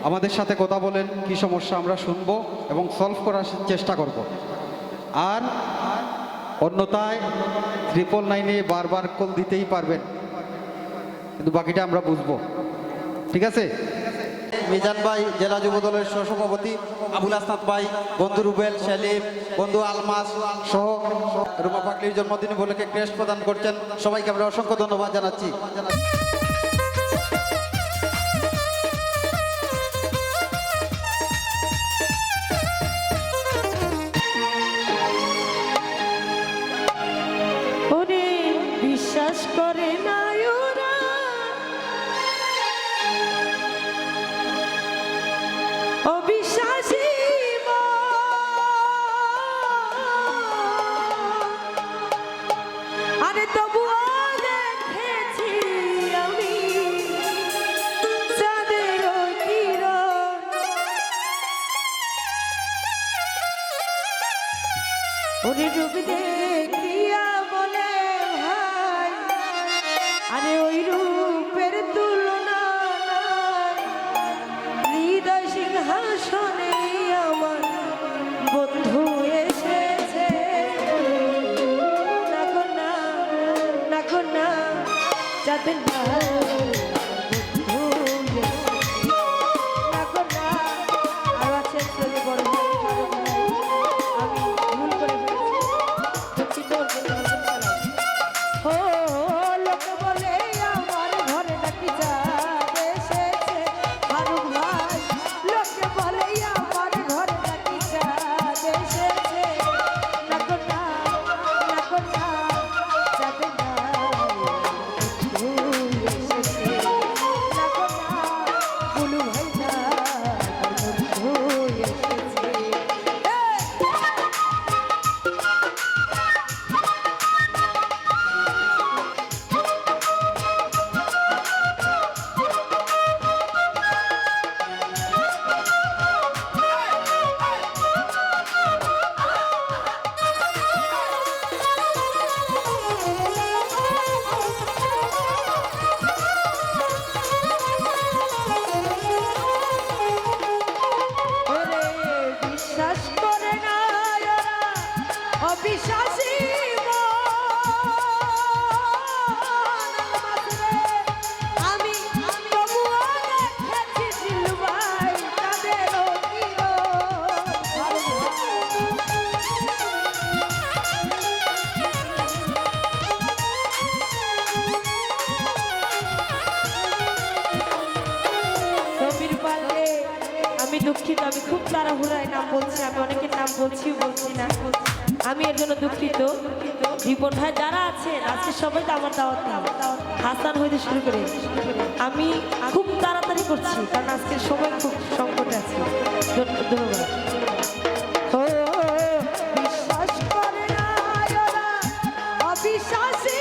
আমাদের সাথে কথা বলেন, কি সমস্যা আমরা শুনবো এবং সলভ করার চেষ্টা করব। আর অন্যথায় 999-এ বারবার কল দিতেই পারবেন, কিন্তু বাকিটা আমরা বুঝবো। ঠিক আছে? মিজান ভাই জেলা যুব দলের সহসভাপতি, আবুল হাসনাত ভাই, বন্ধু রুবেল, সেলিম, বন্ধু আলমাস সহ রুমা পাগলির জন্মদিন উপলক্ষে ক্রেস্ট প্রদান করছেন। সবাইকে আমরা অসংখ্য ধন্যবাদ জানাচ্ছি। বিশ্বাস করে না ওরা, অবিশ্বাসী আরে তবুও দেখেছি আমি চাঁদের কিরণ, ওরে রূপ দেখিয়া বলে ভাই আরে ওই রূপের তুলনা নাই, হৃদয় সিংহাসনে আমার বন্ধু এসেছে। না গো না, না গো না, যাদের না বন্ধু এসেছে। না গো না, আর আছে ছেলে বড় ভাই, আমি ভুল করে ফেলেছি, ও লোক বলে আমার ঘরে নাকি চাঁদ এসেছে। ফারুক ভাই, লোকে বলে আমার ঘরে নাকি চাঁদ এসেছে। না গো না, না গো না, চাঁদ না বন্ধু এসেছে। না গো না, বুলু ভাই না বন্ধু এসেছে। বিশ্বাস করে না ওরা, অবিশ্বাসী আমি তবুও দেখেছি সিলু ভাই তাদেরও সমীর পালে। আমি দুঃখিত, আমি খুব তাড়াহুড়ায় নাম বলছি, আমি অনেকের নাম বলছি না, আমি এর জন্য দুঃখিত। রিপন ভাই যারা আছেন আজকে সবাই তো আমার দাওয়াত নাম, হাসান হইতে শুরু করে আমি খুব তাড়াতাড়ি করছি, কারণ আজকের সময় খুব সংকটে আছে। ধন্যবাদ। বিশ্বাস করে না ওরা, অবিশ্বাসী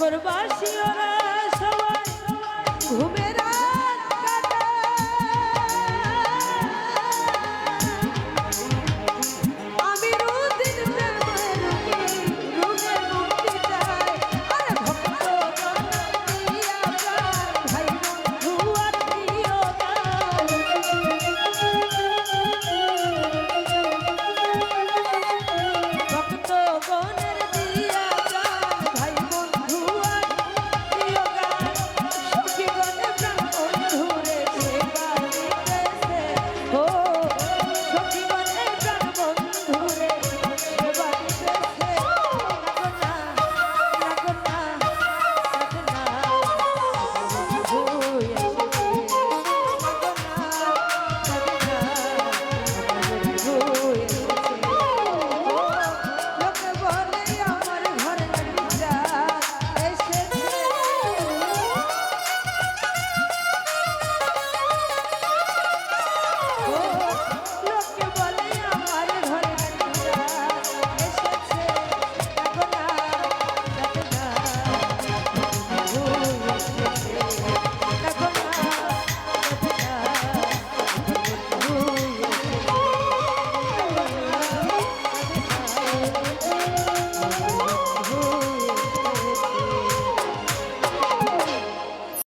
নগরবাসী ওরা